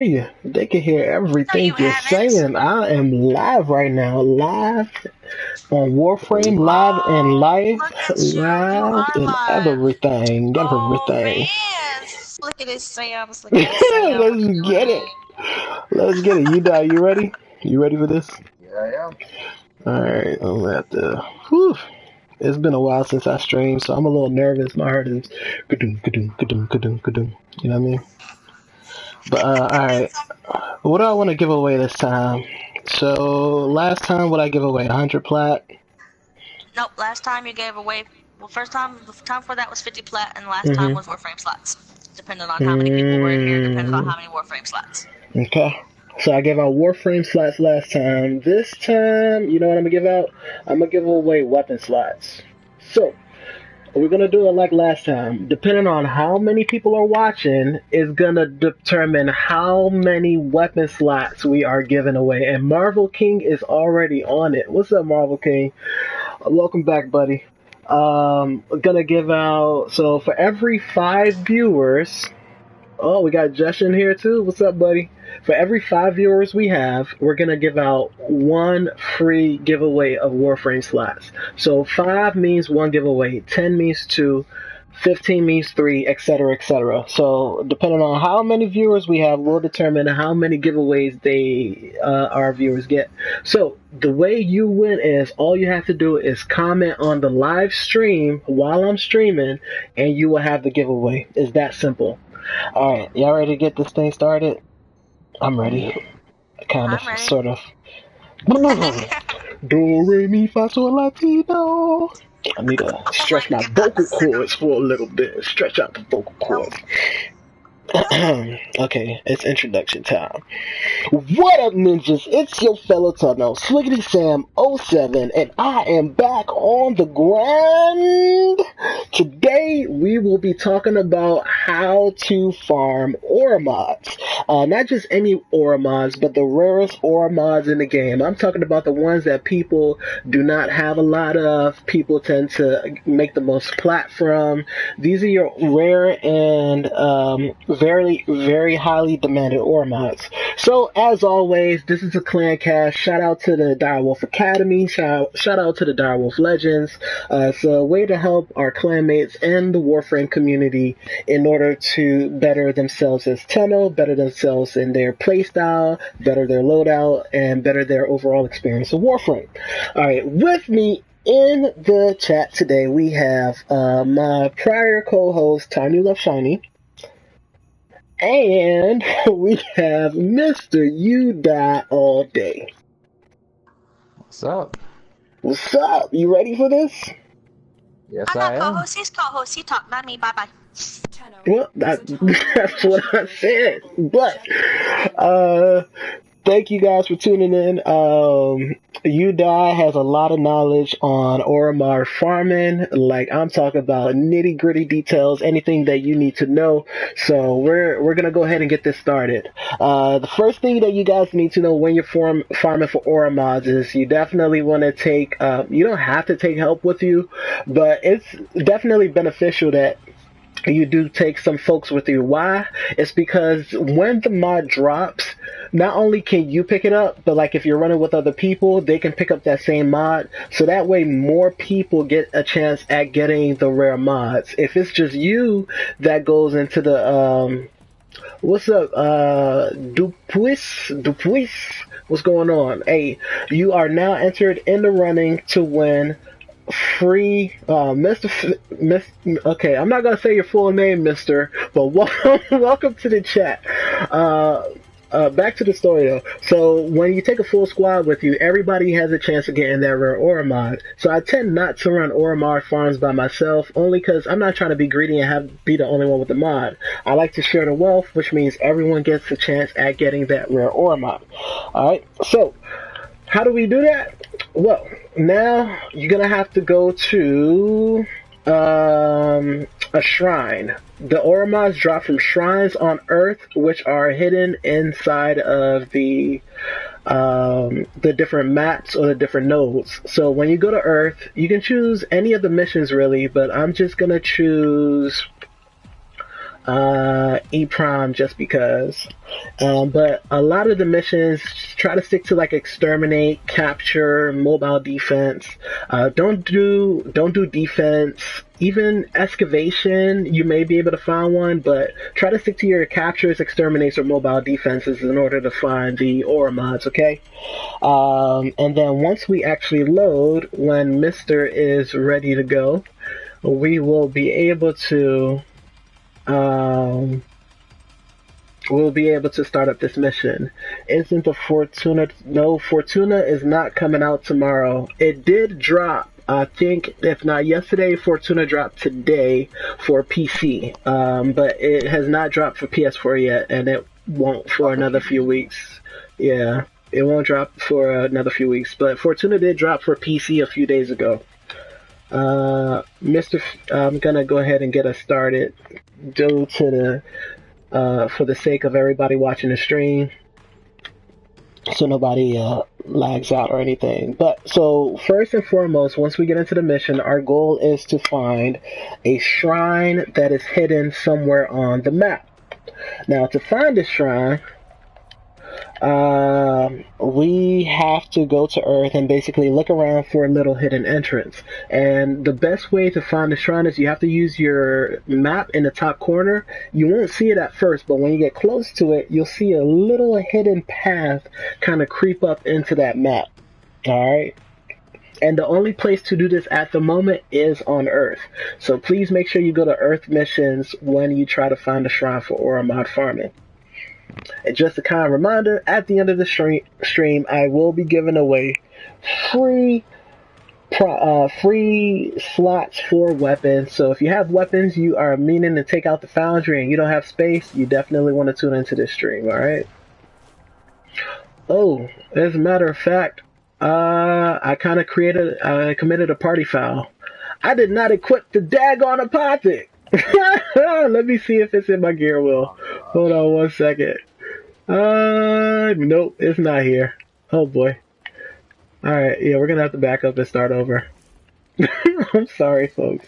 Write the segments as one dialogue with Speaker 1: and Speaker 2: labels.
Speaker 1: Yeah, they can hear
Speaker 2: No,
Speaker 1: everything
Speaker 2: you
Speaker 1: you're
Speaker 2: haven't.
Speaker 1: saying. I am live right now, live on Warframe, live and
Speaker 2: Oh,
Speaker 1: live,
Speaker 2: look at you. You
Speaker 1: live
Speaker 2: are
Speaker 1: and
Speaker 2: live.
Speaker 1: everything,
Speaker 2: Oh,
Speaker 1: everything.
Speaker 2: man. Look at this Sam. Look at this Sam. What
Speaker 1: Let's
Speaker 2: you
Speaker 1: get it.
Speaker 2: doing?
Speaker 1: Let's get it. You ready? You ready for this?
Speaker 3: Yeah, I am.
Speaker 1: All right, I'm gonna have to. Whew. It's been a while since I streamed, so I'm a little nervous. My heart is ka-doom, ka-doom, ka-doom, ka-doom, ka-doom. You know what I mean? But all right, what do I want to give away this time? So last time, what I give away? 100 plat.
Speaker 2: Nope, last time you gave away. Well, the time for that was 50 plat, and last time
Speaker 1: Mm-hmm.
Speaker 2: was Warframe slots. Depending on how many people were in here, depends on
Speaker 1: Mm,
Speaker 2: how many Warframe slots.
Speaker 1: okay. So I gave out Warframe slots last time. This time, you know what I'm gonna give out? I'm gonna give away weapon slots. So we're gonna do it like last time. Depending on how many people are watching, is gonna determine how many weapon slots we are giving away. And Marvel King is already on it. What's up, Marvel King? Welcome back, buddy. Gonna give out, so for every 5 viewers. Oh, we got Josh in here too. What's up, buddy? For every 5 viewers we have, we're gonna give out one free giveaway of Warframe slots. So 5 means one giveaway, 10 means two, 15 means three, etc., etc. So depending on how many viewers we have, will determine how many giveaways our viewers get. So the way you win is all you have to do is comment on the live stream while I'm streaming, and you will have the giveaway. It's that simple. All right, y'all ready to get this thing started? I'm ready.
Speaker 3: Yep.
Speaker 1: Kind of,
Speaker 2: I'm ready.
Speaker 1: sort of. Do re mi fa sol la ti do. I need to
Speaker 2: Oh my
Speaker 1: stretch my vocal
Speaker 2: gosh.
Speaker 1: cords for a little bit. Stretch out the vocal cords. Okay, it's introduction time. What up, ninjas? It's your fellow Tunnel, Sliggity Sam '07, and I am back on the grind. Today, we will be talking about how to farm aura mods. Not just any aura mods, but the rarest aura mods in the game. I'm talking about the ones that people do not have a lot of. People tend to make the most plat from. These are your rare and very, very highly demanded aura mods. So, as always, this is a clan cast. Shout out to the DIREWOLF Academy. Shout out to the DIREWOLF Legends. It's a way to help our clanmates and the Warframe community in order to better themselves as tenno, better themselves in their playstyle, better their loadout, and better their overall experience of Warframe. Alright, with me in the chat today, we have my prior co-host, Tiny Love Shiny. And we have Mr. You Die All Day.
Speaker 3: What's up?
Speaker 1: What's up? You ready for this?
Speaker 3: Yes,
Speaker 2: I'm
Speaker 3: I
Speaker 2: not
Speaker 3: am.
Speaker 2: co-host. He's co-host. He talked, not me. Bye-bye.
Speaker 1: Well, that's what I said. But, uh, thank you guys for tuning in. UDI has a lot of knowledge on Oromar farming. Like, I'm talking about nitty gritty details, anything that you need to know. So we're gonna go ahead and get this started. The first thing that you guys need to know when you're farming for Oromods is you definitely want to take. You don't have to take help with you, but it's definitely beneficial that you do take some folks with you. Why? It's because when the mod drops, not only can you pick it up, but like if you're running with other people, they can pick up that same mod. So that way more people get a chance at getting the rare mods. If it's just you that goes into the what's up, Dupuis? What's going on? Hey, you are now entered in the running to win free okay, I'm not gonna say your full name, mister, but welcome to the chat. Back to the story though. So when you take a full squad with you, everybody has a chance of getting that rare aura mod. So I tend not to run aura mod farms by myself, only because I'm not trying to be greedy and be the only one with the mod. I like to share the wealth, which means everyone gets a chance at getting that rare aura mod. Alright, so how do we do that? Well, now you're gonna have to go to a shrine. The aura mods drop from shrines on Earth, which are hidden inside of the different maps or the different nodes. So when you go to Earth, you can choose any of the missions really, but I'm just gonna choose E Prime just because. But a lot of the missions try to stick to like exterminate, capture, mobile defense. Don't do defense. Even excavation, you may be able to find one, but try to stick to your captures, exterminates, or mobile defenses in order to find the aura mods, okay? And then once we actually load, when Mister is ready to go, we will be able to start up this mission. Isn't the Fortuna? No, Fortuna is not coming out tomorrow. It did drop. I think, if not yesterday, Fortuna dropped today for PC. But it has not dropped for PS4 yet, and it won't for another few weeks. Yeah, it won't drop for another few weeks. But Fortuna did drop for PC a few days ago. I'm gonna go ahead and get us started due to the for the sake of everybody watching the stream, so nobody lags out or anything. But so first and foremost, once we get into the mission, our goal is to find a shrine that is hidden somewhere on the map. Now, to find this shrine, we have to go to Earth and basically look around for a little hidden entrance. And the best way to find the shrine is you have to use your map in the top corner. You won't see it at first, but when you get close to it, you'll see a little hidden path kind of creep up into that map. Alright? And the only place to do this at the moment is on Earth. So please make sure you go to Earth missions when you try to find a shrine for aura mod farming. And just a kind reminder, at the end of the stream, I will be giving away free slots for weapons. So if you have weapons you are meaning to take out the foundry and you don't have space, you definitely want to tune into this stream, alright? Oh, as a matter of fact, I committed a party foul. I did not equip the daggone apothic. Let me see if it's in my gear wheel. Hold on 1 second. Nope, it's not here. Oh boy. Alright, yeah, we're gonna have to back up and start over. I'm sorry, folks.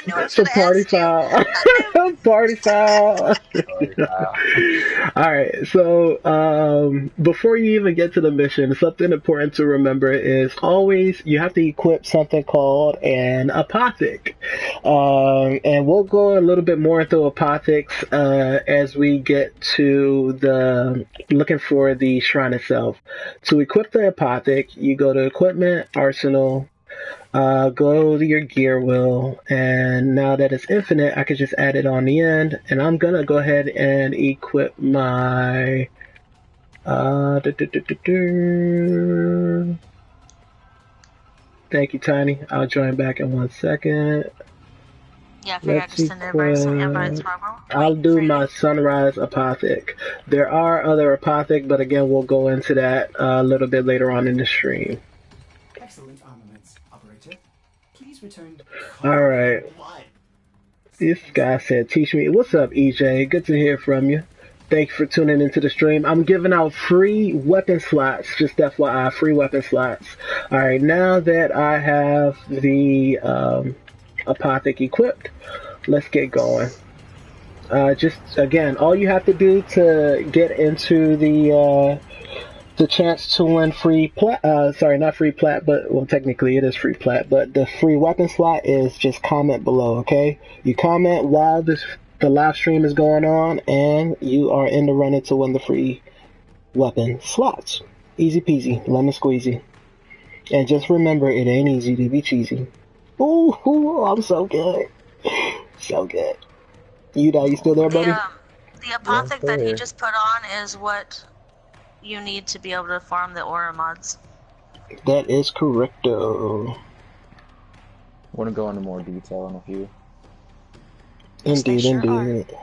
Speaker 1: That's a party foul. Party foul. Alright, so before you even get to the mission, something important to remember is always you have to equip something called an apothic. And we'll go a little bit more into apothics as we get to the looking for the shrine itself. To equip the apothic, you go to equipment, arsenal, go to your gear wheel, and now that it's infinite, I can just add it on the end, and I'm gonna go ahead and equip my thank you, Tiny. I'll join back in 1 second.
Speaker 2: Yeah, I figured I'd just send everybody some invites, Marvel.
Speaker 1: I'll do my sunrise apothic. There are other apothic, but again, we'll go into that a little bit later on in the stream.
Speaker 4: Excellent armaments, operator. Please return.
Speaker 1: Alright. This guy said, teach me. What's up, EJ? Good to hear from you. Thank you for tuning into the stream. I'm giving out free weapon slots. Just FYI, free weapon slots. Alright, now that I have the apothic equipped, let's get going. Just, again, all you have to do to get into the chance to win free plat, sorry, not free plat, but, well, technically it is free plat, but the free weapon slot is just comment below, okay? You comment while the live stream is going on, and you are in the running to win the free weapon slots. Easy peasy, lemon squeezy. And just remember, it ain't easy to be cheesy. Ooh, I'm so good. So good. You still there, buddy?
Speaker 2: The apothic that he just put on is what you need to be able to farm the aura mods.
Speaker 1: That is correcto.
Speaker 3: Want to go into more detail in a few?
Speaker 1: Indeed, indeed.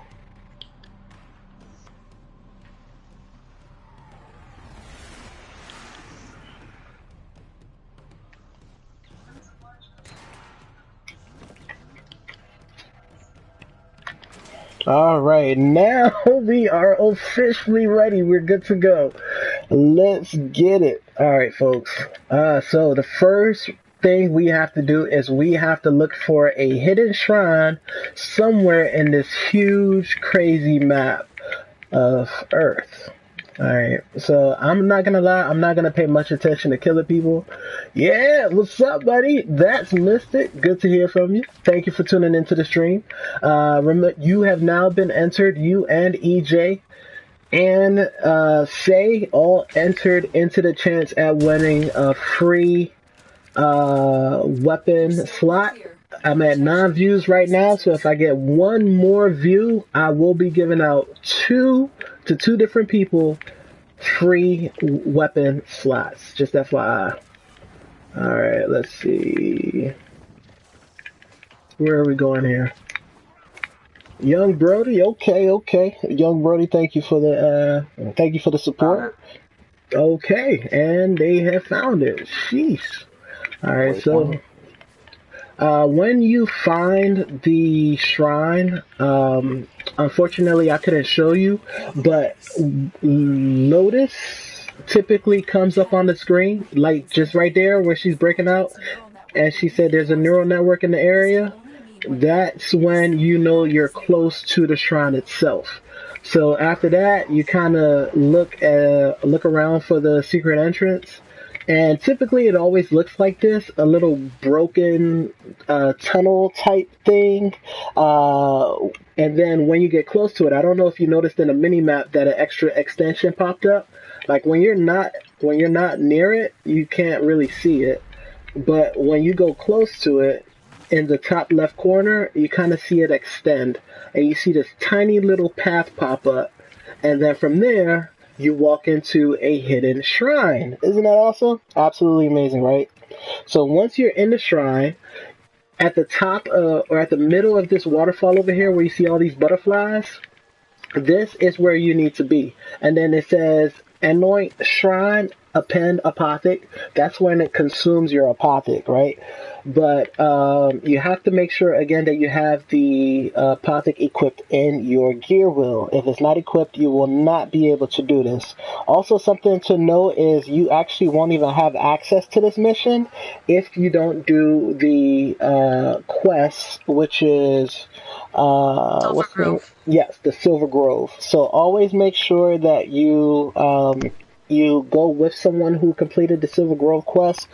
Speaker 1: Alright, now we are officially ready. We're good to go. Let's get it. Alright, folks. So the first thing we have to do is we have to look for a hidden shrine somewhere in this huge, crazy map of Earth. Alright, so I'm not gonna lie, I'm not gonna pay much attention to killing people. Yeah, what's up, buddy? That's Mystic. Good to hear from you. Thank you for tuning into the stream. Remember, you have now been entered, you and EJ and Shay all entered into the chance at winning a free weapon slot. I'm at 9 views right now, so if I get one more view, I will be giving out two different people free weapon slots. Just FYI. Alright, let's see. Where are we going here? Young Brody, okay. Young Brody, thank you for the support. Okay, and they have found it. Sheesh. Alright, so when you find the shrine, unfortunately I couldn't show you, but Lotus typically comes up on the screen, like just right there where she's breaking out, and she said there's a neural network in the area. That's when you know you're close to the shrine itself. So after that, you kind of look around for the secret entrance. And typically it always looks like this, a little broken tunnel type thing. And then when you get close to it, I don't know if you noticed in a mini map that an extra extension popped up. Like when you're not near it, you can't really see it. But when you go close to it, in the top left corner, you kind of see it extend. And you see this tiny little path pop up. And then from there, you walk into a hidden shrine. Isn't that awesome? Absolutely amazing, right? So once you're in the shrine, at the top or at the middle of this waterfall over here where you see all these butterflies, this is where you need to be. And then it says, anoint shrine, append apothic. That's when it consumes your apothic, right? But you have to make sure, again, that you have the apothic equipped in your gear wheel. If it's not equipped, you will not be able to do this. Also, something to know is you actually won't even have access to this mission if you don't do the quest, which is...
Speaker 2: Silver Grove.
Speaker 1: Yes, the Silver Grove. So always make sure that you go with someone who completed the Silver Grove quest.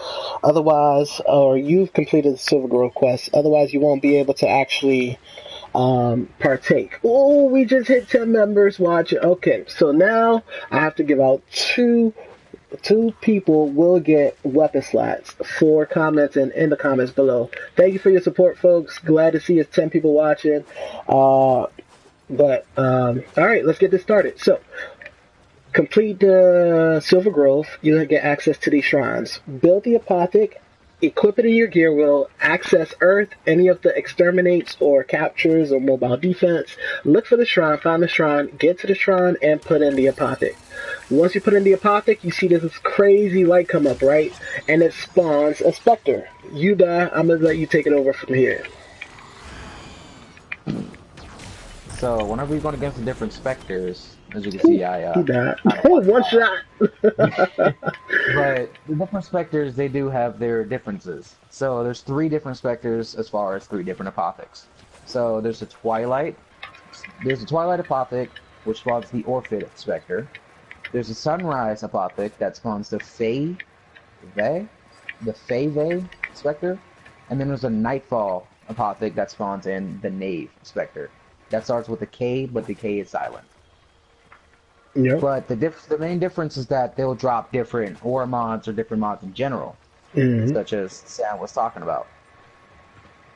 Speaker 1: Otherwise, or you've completed the Silver Grove quest. Otherwise, you won't be able to actually partake. Oh, we just hit 10 members watching. Okay, so now I have to give out two people will get weapon slots for commenting in the comments below. Thank you for your support, folks. Glad to see it's 10 people watching. All right, let's get this started. So, complete the Silver Grove. You'll get access to these shrines. Build the apothic. Equip it in your gear wheel. Access Earth, any of the exterminates or captures or mobile defense. Look for the shrine, find the shrine, get to the shrine, and put in the apothic. Once you put in the apothic, you see this crazy light come up, right? And it spawns a specter. You die. I'm going to let you take it over from here.
Speaker 3: So, whenever you're going against the different specters, as you can see,
Speaker 1: He died. One shot!
Speaker 3: But the different specters, they do have their differences. So, there's 3 different specters as far as 3 different apothics. So, there's the Twilight. There's the Twilight apothic, which spawns the Orphid specter. There's a Sunrise apothic that spawns the Fey specter. And then there's a Nightfall apothic that spawns in the Knave specter. That starts with a K, but the K is silent.
Speaker 1: Yep.
Speaker 3: But the main difference is that they'll drop different aura mods or different mods in general, such as Sam was talking about.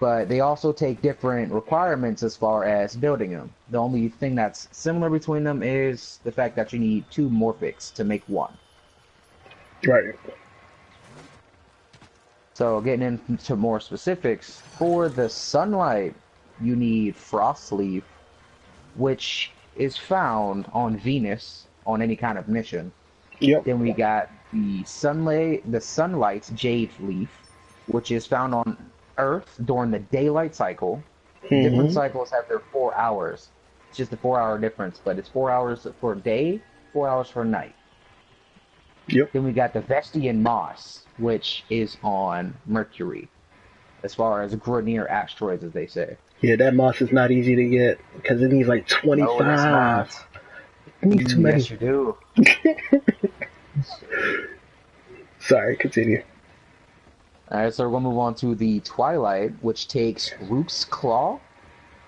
Speaker 3: But they also take different requirements as far as building them. The only thing that's similar between them is the fact that you need 2 morphics to make 1.
Speaker 1: Right.
Speaker 3: So getting into more specifics, for the Sunlight, you need Frostleaf, which is found on Venus on any kind of mission.
Speaker 1: Yep.
Speaker 3: Then we got the Sunlight's Jade Leaf, which is found on Earth during the daylight cycle. Different cycles have their 4 hours. It's just a 4-hour difference, but it's 4 hours for day, 4 hours for night.
Speaker 1: Yep.
Speaker 3: Then we got the Vestian Moss, which is on Mercury, as far as Grenier asteroids, as they say.
Speaker 1: Yeah, that moss is not easy to get because it needs like 25.
Speaker 3: No, it's not.
Speaker 1: It needs too many.
Speaker 3: Yes, you do.
Speaker 1: Sorry, continue.
Speaker 3: Alright, so we're going to move on to the Twilight, which takes Rook's Claw.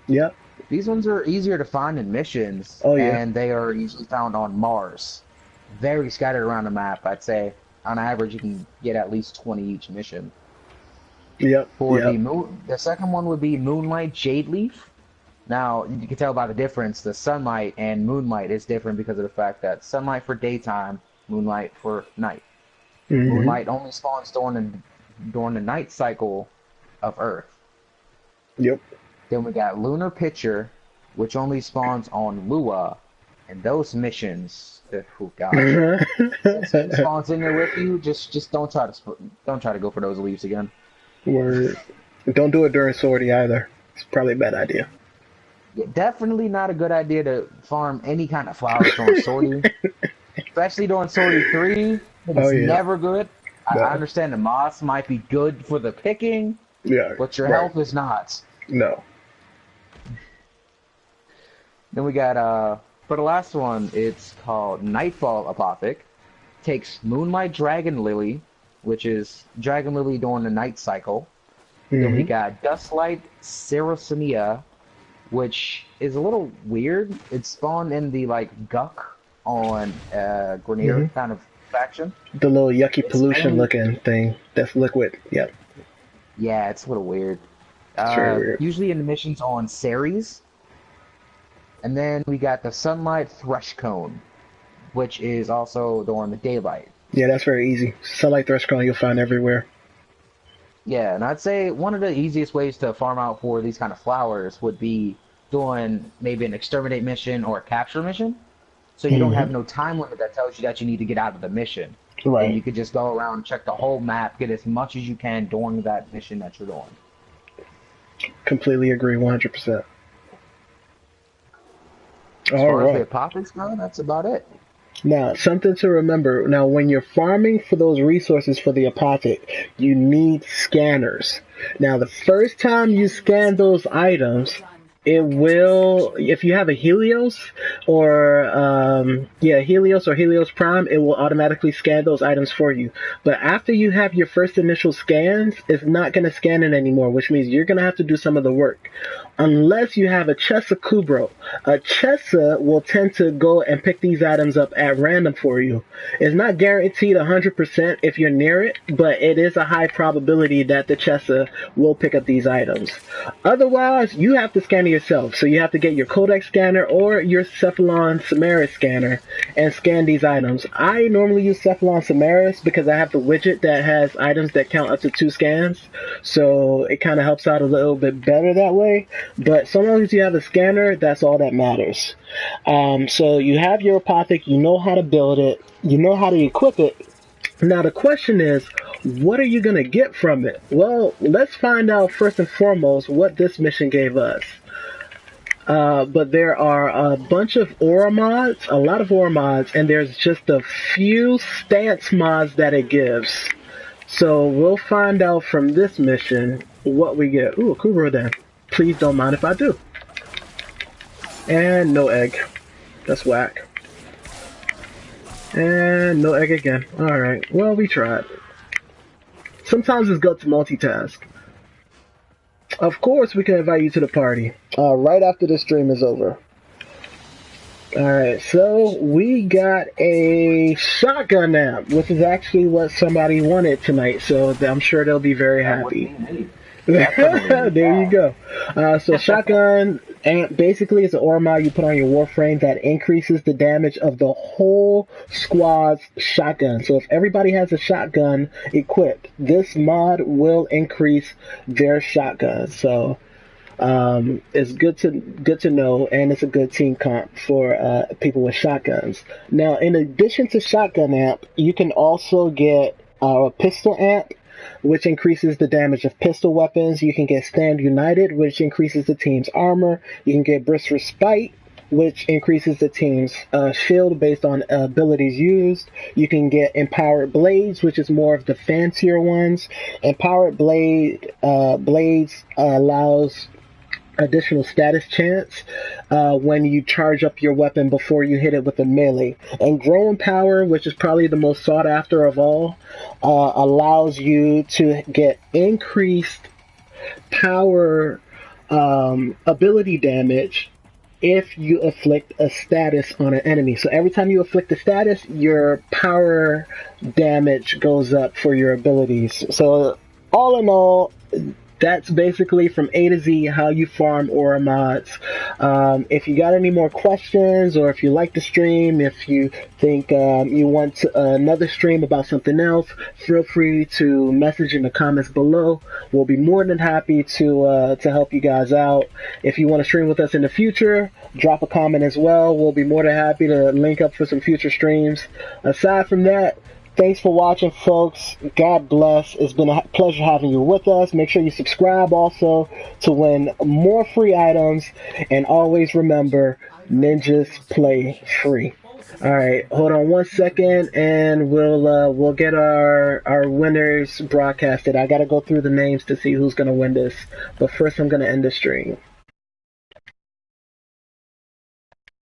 Speaker 1: Yep.
Speaker 3: These ones are easier to find in missions, and they are usually found on Mars. Very scattered around the map, I'd say. On average, you can get at least 20 each mission.
Speaker 1: Yep.
Speaker 3: For the second one would be Moonlight Jade Leaf. Now, you can tell by the difference, the Sunlight and Moonlight is different because of the fact that Sunlight for daytime, Moonlight for night. Moonlight only spawns during the night cycle of Earth.
Speaker 1: Yep.
Speaker 3: Then we got Lunar Pitcher, which only spawns on Lua, and those missions, oh gosh, it spawns in there with you. Just don't try to go for those leaves again.
Speaker 1: Word. Don't do it during sortie either. It's probably a bad idea.
Speaker 3: Yeah, definitely not a good idea to farm any kind of flowers during sortie, especially during sortie 3. It's never good. I understand the moss might be good for the picking, but your health is not.
Speaker 1: No.
Speaker 3: Then we got for the last one, it's called Nightfall Apothic. Takes Moonlight Dragon Lily, which is Dragon Lily during the night cycle. Then we got Dustlight Saracenia, which is a little weird. It's spawned in the Guck on Grenier kind of faction.
Speaker 1: The little yucky pollution looking thing that's liquid. Yep.
Speaker 3: Yeah, it's a little weird.
Speaker 1: It's very weird.
Speaker 3: Usually in the missions on Ceres. And then we got the Sunlight Thrush Cone, which is also during the daylight.
Speaker 1: Yeah, that's very easy. Sunlight Thrush Cone you'll find everywhere.
Speaker 3: Yeah, and I'd say one of the easiest ways to farm out for these kind of flowers would be doing maybe an exterminate mission or a capture mission. So you don't have no time limit that tells you that you need to get out of the mission.
Speaker 1: Right.
Speaker 3: And you could just go around and check the whole map, get as much as you can during that mission that you're doing.
Speaker 1: Completely agree, 100%.
Speaker 3: As far as the apothecs go, that's about it.
Speaker 1: Now, something to remember. Now, when you're farming for those resources for the apothic, you need scanners. Now, the first time you scan those items, it will, if you have a Helios or Helios Prime, it will automatically scan those items for you. But after you have your first initial scans, it's not going to scan it anymore, which means you're going to have to do some of the work. Unless you have a Chesa Kubro. A Chesa will tend to go and pick these items up at random for you. It's not guaranteed 100% if you're near it, but it is a high probability that the Chesa will pick up these items. Otherwise, you have to scan it yourself. So you have to get your Codex scanner or your Cephalon Samaris scanner and scan these items. I normally use Cephalon Samaris because I have the widget that has items that count up to 2 scans. So it kind of helps out a little bit better that way. But so long as you have a scanner, that's all that matters. So you have your apothic, you know how to build it, you know how to equip it. Now the question is, what are you going to get from it? Well, let's find out first and foremost what this mission gave us. But there are a bunch of aura mods, a lot of aura mods, and there's just a few stance mods that it gives. So we'll find out from this mission what we get. Ooh, a Kubro Den. Please don't mind if I do. And no egg. That's whack. And no egg again. Alright, well, we tried. Sometimes it's good to multitask. Of course, we can invite you to the party. Right after the stream is over. Alright, so we got a shotgun amp, which is actually what somebody wanted tonight, so I'm sure they'll be very happy. There you go. So shotgun amp basically is an aura mod you put on your Warframe that increases the damage of the whole squad's shotgun. So if everybody has a shotgun equipped, this mod will increase their shotgun. So it's good to know, and it's a good team comp for people with shotguns. Now, in addition to shotgun amp, you can also get a pistol amp, which increases the damage of pistol weapons. You can get Stand United, which increases the team's armor. You can get Brisk Respite, which increases the team's shield based on abilities used. You can get Empowered Blades, which is more of the fancier ones. Empowered Blades allows additional status chance when you charge up your weapon before you hit it with a melee. And Growing Power, which is probably the most sought after of all, allows you to get increased power ability damage if you afflict a status on an enemy. So every time you afflict a status, your power damage goes up for your abilities. So all in all, that's basically from A to Z how you farm aura mods. If you got any more questions, or if you like the stream, if you think you want another stream about something else, feel free to message in the comments below. We'll be more than happy to help you guys out. If you want to stream with us in the future, drop a comment as well. We'll be more than happy to link up for some future streams. Aside from that, thanks for watching, folks. God bless. It's been a pleasure having you with us. Make sure you subscribe also to win more free items. And always remember, ninjas play free. Alright, hold on 1 second and we'll get our winners broadcasted. I gotta go through the names to see who's gonna win this. But first I'm gonna end the stream.